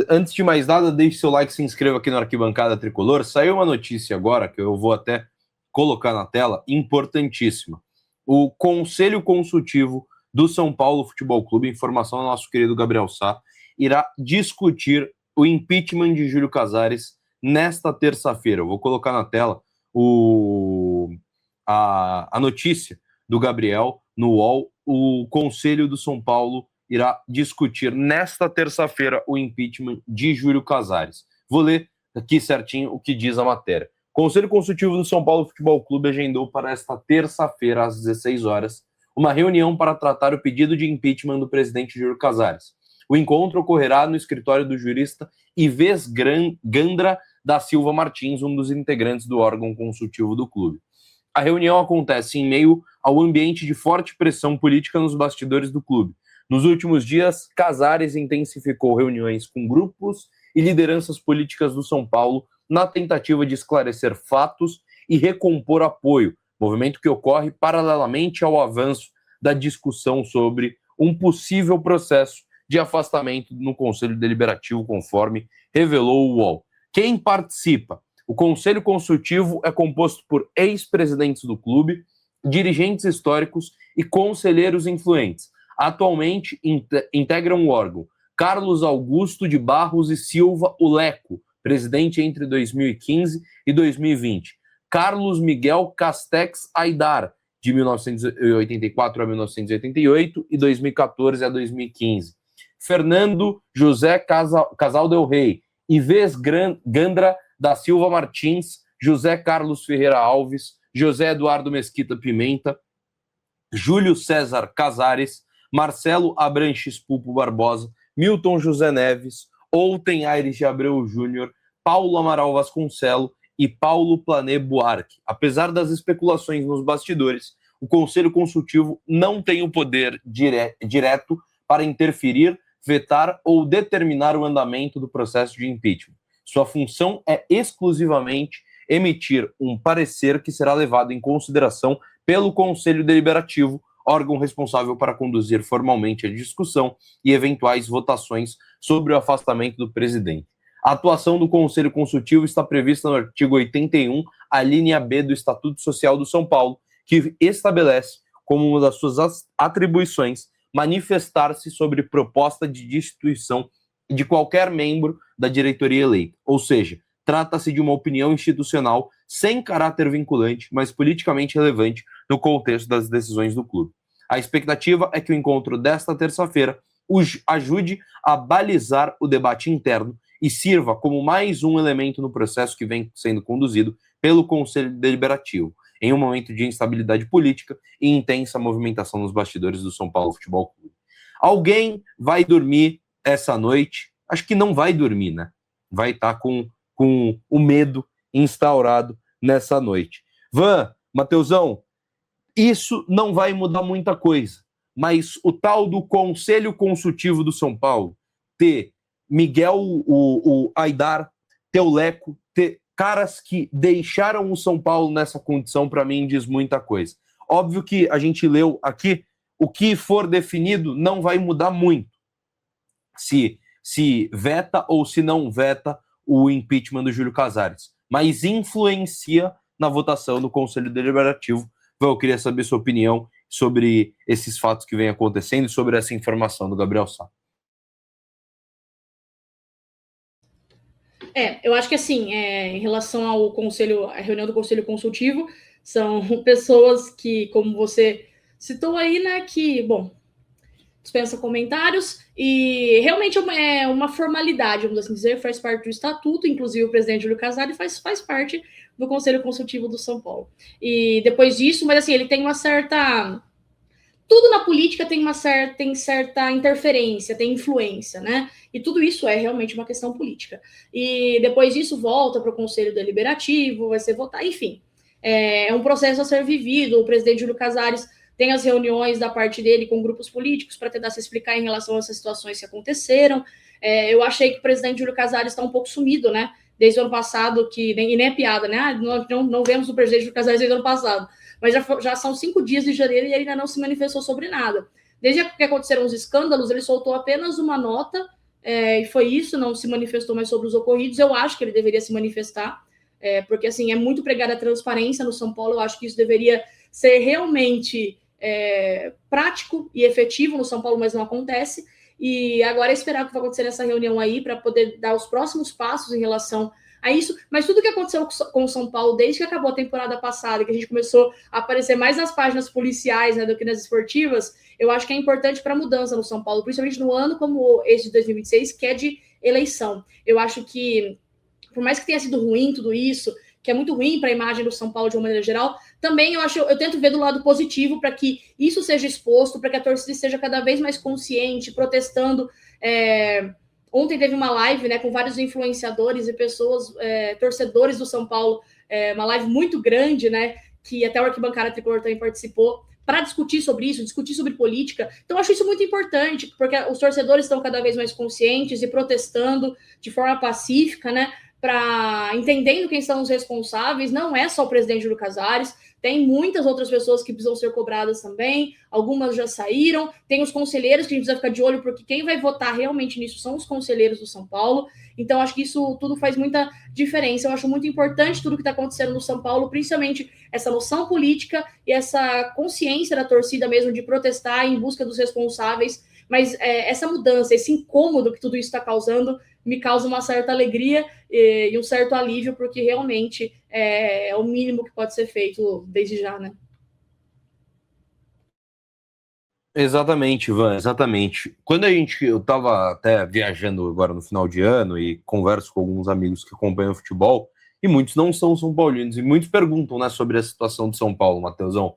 Antes de mais nada, deixe seu like, se inscreva aqui no Arquibancada Tricolor. Saiu uma notícia agora, que eu vou até colocar na tela, importantíssima. O Conselho Consultivo do São Paulo Futebol Clube, informação do nosso querido Gabriel Sá, irá discutir o impeachment de Júlio Casares nesta terça-feira. Eu vou colocar na tela a notícia do Gabriel no UOL. O Conselho do São Paulo irá discutir nesta terça-feira o impeachment de Júlio Casares. Vou ler aqui certinho o que diz a matéria. O Conselho Consultivo do São Paulo Futebol Clube agendou para esta terça-feira, às 16 horas, uma reunião para tratar o pedido de impeachment do presidente Júlio Casares. O encontro ocorrerá no escritório do jurista Ivês Gandra da Silva Martins, um dos integrantes do órgão consultivo do clube. A reunião acontece em meio ao ambiente de forte pressão política nos bastidores do clube. Nos últimos dias, Casares intensificou reuniões com grupos e lideranças políticas do São Paulo na tentativa de esclarecer fatos e recompor apoio, movimento que ocorre paralelamente ao avanço da discussão sobre um possível processo de afastamento no Conselho Deliberativo, conforme revelou o UOL. Quem participa? O Conselho Consultivo é composto por ex-presidentes do clube, dirigentes históricos e conselheiros influentes. Atualmente integram o órgão Carlos Augusto de Barros e Silva Uleco, presidente entre 2015 e 2020. Carlos Miguel Castex Aidar, de 1984 a 1988 e 2014 a 2015. Fernando José Casal del Rey, Ivês Gandra da Silva Martins, José Carlos Ferreira Alves, José Eduardo Mesquita Pimenta, Júlio César Casares, Marcelo Abranches Pulpo Barbosa, Milton José Neves, Outen Aires de Abreu Júnior, Paulo Amaral Vasconcelo e Paulo Plané Buarque. Apesar das especulações nos bastidores, o Conselho Consultivo não tem o poder direto para interferir, vetar ou determinar o andamento do processo de impeachment. Sua função é exclusivamente emitir um parecer que será levado em consideração pelo Conselho Deliberativo, órgão responsável para conduzir formalmente a discussão e eventuais votações sobre o afastamento do presidente. A atuação do Conselho Consultivo está prevista no artigo 81, a linha B do Estatuto Social do São Paulo, que estabelece como uma das suas atribuições manifestar-se sobre proposta de destituição de qualquer membro da diretoria eleita. Ou seja, trata-se de uma opinião institucional sem caráter vinculante, mas politicamente relevante no contexto das decisões do clube. A expectativa é que o encontro desta terça-feira ajude a balizar o debate interno e sirva como mais um elemento no processo que vem sendo conduzido pelo Conselho Deliberativo, em um momento de instabilidade política e intensa movimentação nos bastidores do São Paulo Futebol Clube. Alguém vai dormir essa noite? Acho que não vai dormir, né? Vai estar com o medo instaurado nessa noite. Mateusão, isso não vai mudar muita coisa, mas o tal do Conselho Consultivo do São Paulo, ter Miguel o Aidar, ter o Leco, ter caras que deixaram o São Paulo nessa condição, para mim, diz muita coisa. Óbvio que a gente leu aqui, o que for definido não vai mudar muito. Se veta ou se não veta o impeachment do Júlio Casares, mas influencia na votação do Conselho Deliberativo. Eu queria saber sua opinião sobre esses fatos que vêm acontecendo e sobre essa informação do Gabriel Sá. Eu acho que assim, em relação ao conselho, a reunião do Conselho Consultivo, são pessoas que, como você citou aí, né, que, dispensa comentários, e realmente é uma formalidade, vamos assim dizer, faz parte do estatuto, inclusive o presidente Júlio Casares faz parte do Conselho Consultivo do São Paulo. E depois disso, mas assim, ele tem uma certa... Tudo na política tem certa interferência, tem influência, né? E tudo isso é realmente uma questão política. E depois disso volta para o Conselho Deliberativo, vai ser votado, enfim. É um processo a ser vivido. O presidente Júlio Casares tem as reuniões da parte dele com grupos políticos para tentar se explicar em relação a essas situações que aconteceram. Eu achei que o presidente Júlio Casares está um pouco sumido, né? Desde o ano passado, e nem é piada, né? Não vemos o presidente Júlio Casares desde o ano passado. Mas já são 5 dias de janeiro e ele ainda não se manifestou sobre nada. Desde que aconteceram os escândalos, ele soltou apenas uma nota e foi isso, não se manifestou mais sobre os ocorridos. Eu acho que ele deveria se manifestar, porque assim é muito pregada a transparência no São Paulo. Eu acho que isso deveria ser realmente prático e efetivo no São Paulo, mas não acontece. E agora é esperar o que vai acontecer nessa reunião aí para poder dar os próximos passos em relação a isso. Mas tudo que aconteceu com o São Paulo desde que acabou a temporada passada, que a gente começou a aparecer mais nas páginas policiais, né, do que nas esportivas, eu acho que é importante para a mudança no São Paulo, principalmente no ano como esse de 2026, que é de eleição. Eu acho que, por mais que tenha sido ruim tudo isso, que é muito ruim para a imagem do São Paulo de uma maneira geral, também eu tento ver do lado positivo para que isso seja exposto, para que a torcida esteja cada vez mais consciente, protestando. Ontem teve uma live, né, com vários influenciadores e pessoas, torcedores do São Paulo, uma live muito grande, né, que até o Arquibancada Tricolor também participou, para discutir sobre isso, discutir sobre política. Então, eu acho isso muito importante, porque os torcedores estão cada vez mais conscientes e protestando de forma pacífica, né, para entendendo quem são os responsáveis. Não é só o presidente Júlio Casares, tem muitas outras pessoas que precisam ser cobradas também, algumas já saíram, tem os conselheiros que a gente precisa ficar de olho, porque quem vai votar realmente nisso são os conselheiros do São Paulo. Então, acho que isso tudo faz muita diferença. Eu acho muito importante tudo que está acontecendo no São Paulo, principalmente essa noção política e essa consciência da torcida mesmo de protestar em busca dos responsáveis. Mas essa mudança, esse incômodo que tudo isso está causando, me causa uma certa alegria e um certo alívio, porque realmente é o mínimo que pode ser feito desde já, né? Exatamente, Ivan, exatamente. Eu estava até viajando agora no final de ano e converso com alguns amigos que acompanham futebol, e muitos não são São Paulinos, e muitos perguntam, né, sobre a situação de São Paulo, Matheusão.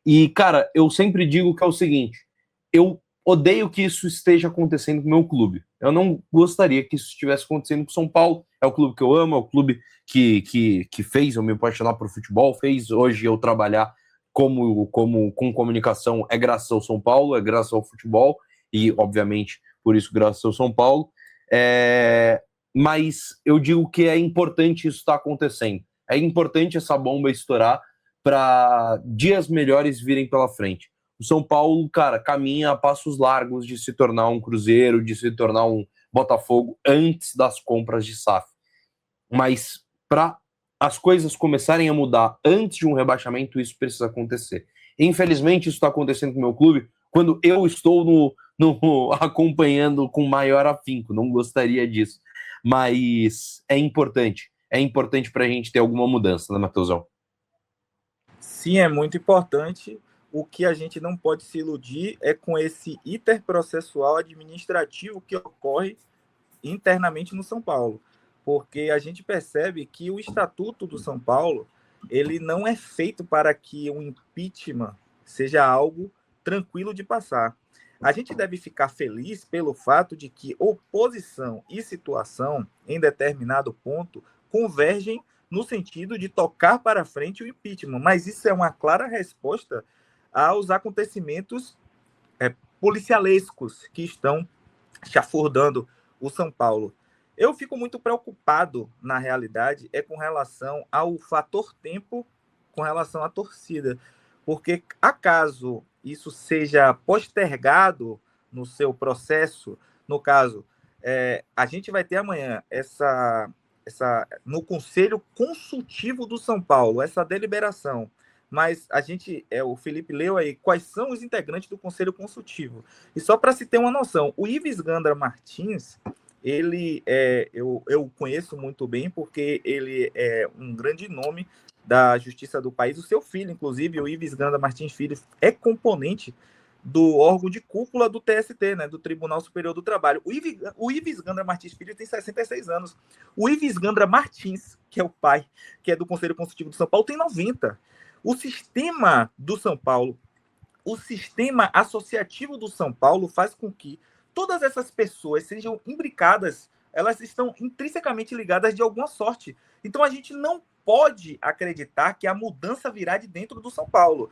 E, cara, eu sempre digo que é o seguinte: eu odeio que isso esteja acontecendo com o meu clube. Eu não gostaria que isso estivesse acontecendo com o São Paulo. É o clube que eu amo, é o clube que fez eu me apaixonar por futebol, fez hoje eu trabalhar com comunicação, é graças ao São Paulo, é graças ao futebol, e, obviamente, por isso, graças ao São Paulo. Mas eu digo que é importante isso estar acontecendo. É importante essa bomba estourar para dias melhores virem pela frente. O São Paulo, cara, caminha a passos largos de se tornar um Cruzeiro, de se tornar um Botafogo antes das compras de SAF. Mas para as coisas começarem a mudar antes de um rebaixamento, isso precisa acontecer. Infelizmente, isso está acontecendo com o meu clube quando eu estou acompanhando com maior afinco. Não gostaria disso. Mas é importante. É importante para a gente ter alguma mudança, né, Matheusão? Sim, é muito importante. O que a gente não pode se iludir é com esse interprocessual administrativo que ocorre internamente no São Paulo, porque a gente percebe que o Estatuto do São Paulo ele não é feito para que o impeachment seja algo tranquilo de passar. A gente deve ficar feliz pelo fato de que oposição e situação, em determinado ponto, convergem no sentido de tocar para frente o impeachment, mas isso é uma clara resposta aos acontecimentos policialescos que estão chafurdando o São Paulo. Eu fico muito preocupado, na realidade, com relação ao fator tempo, com relação à torcida, porque acaso isso seja postergado no seu processo, no caso, a gente vai ter amanhã no Conselho Consultivo do São Paulo, essa deliberação, mas o Felipe leu aí quais são os integrantes do Conselho Consultivo. E só para se ter uma noção, o Ives Gandra Martins, eu conheço muito bem, porque ele é um grande nome da justiça do país. O seu filho, inclusive, o Ives Gandra Martins Filho, é componente do órgão de cúpula do TST, né, do Tribunal Superior do Trabalho. O Ives Gandra Martins Filho tem 66 anos. O Ives Gandra Martins, que é o pai, que é do Conselho Consultivo do São Paulo, tem 90. O sistema do São Paulo, o sistema associativo do São Paulo faz com que todas essas pessoas sejam imbricadas, elas estão intrinsecamente ligadas de alguma sorte. Então a gente não pode acreditar que a mudança virá de dentro do São Paulo.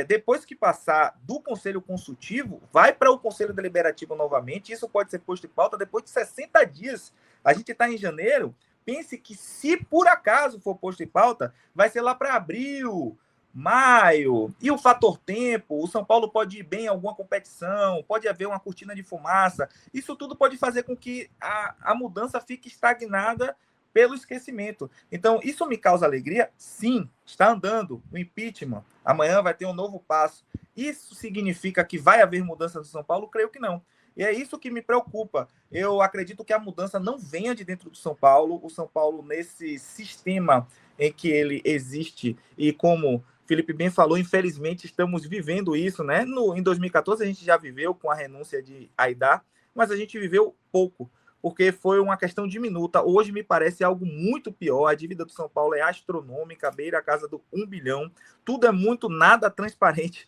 Depois que passar do Conselho Consultivo, vai para o Conselho Deliberativo novamente, isso pode ser posto em pauta depois de 60 dias. A gente está em janeiro, pense que se por acaso for posto em pauta, vai ser lá para abril, maio, e o fator tempo, o São Paulo pode ir bem em alguma competição, pode haver uma cortina de fumaça, isso tudo pode fazer com que a mudança fique estagnada pelo esquecimento. Então, isso me causa alegria? Sim, está andando o impeachment, amanhã vai ter um novo passo. Isso significa que vai haver mudança no São Paulo? Creio que não. E é isso que me preocupa. Eu acredito que a mudança não venha de dentro do São Paulo, o São Paulo nesse sistema em que ele existe, e como Felipe bem falou, infelizmente estamos vivendo isso, né? Em 2014 a gente já viveu com a renúncia de Aidar, mas a gente viveu pouco, porque foi uma questão diminuta. Hoje me parece algo muito pior. A dívida do São Paulo é astronômica, beira a casa do 1 bilhão. Tudo é muito nada transparente,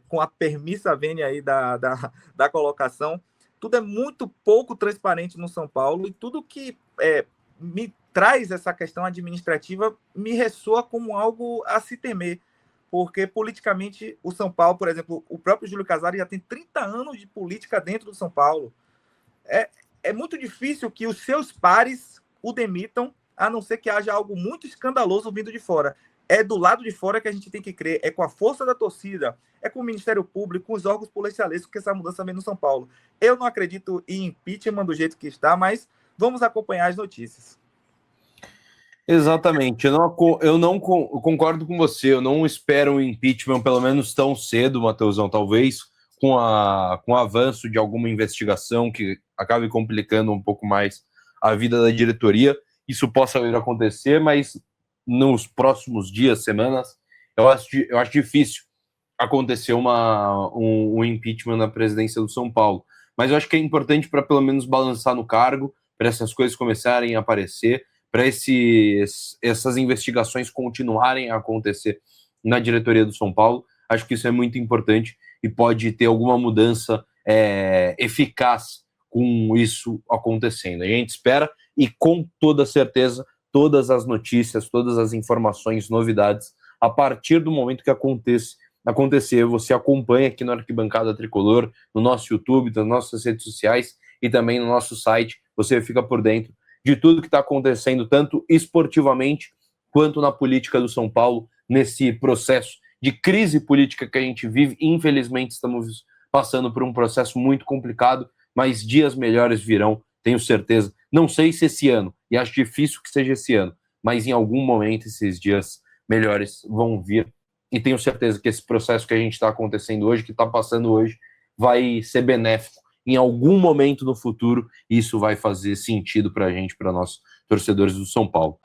com a permissa vênia aí da colocação. Tudo é muito pouco transparente no São Paulo, e tudo que me traz essa questão administrativa me ressoa como algo a se temer, porque politicamente o São Paulo, por exemplo, o próprio Júlio Casares já tem 30 anos de política dentro do São Paulo. É muito difícil que os seus pares o demitam, a não ser que haja algo muito escandaloso vindo de fora. É do lado de fora que a gente tem que crer, é com a força da torcida, é com o Ministério Público, com os órgãos policialescos que essa mudança vem no São Paulo. Eu não acredito em impeachment do jeito que está, mas vamos acompanhar as notícias. Exatamente, eu não concordo com você, eu não espero um impeachment pelo menos tão cedo, Matheusão, talvez com o avanço de alguma investigação que acabe complicando um pouco mais a vida da diretoria, isso possa vir a acontecer, mas nos próximos dias, semanas, eu acho difícil acontecer um impeachment na presidência do São Paulo, mas eu acho que é importante para pelo menos balançar no cargo, para essas coisas começarem a aparecer, para essas investigações continuarem a acontecer na diretoria do São Paulo. Acho que isso é muito importante e pode ter alguma mudança eficaz com isso acontecendo. A gente espera, e com toda certeza, todas as notícias, todas as informações, novidades, a partir do momento que acontecer, você acompanha aqui no Arquibancada Tricolor, no nosso YouTube, nas nossas redes sociais e também no nosso site. Você fica por dentro de tudo que está acontecendo, tanto esportivamente quanto na política do São Paulo, nesse processo de crise política que a gente vive. Infelizmente, estamos passando por um processo muito complicado, mas dias melhores virão, tenho certeza. Não sei se esse ano, e acho difícil que seja esse ano, mas em algum momento esses dias melhores vão vir, e tenho certeza que esse processo que a gente está acontecendo hoje, que está passando hoje, vai ser benéfico em algum momento no futuro, e isso vai fazer sentido para a gente, para nós torcedores do São Paulo.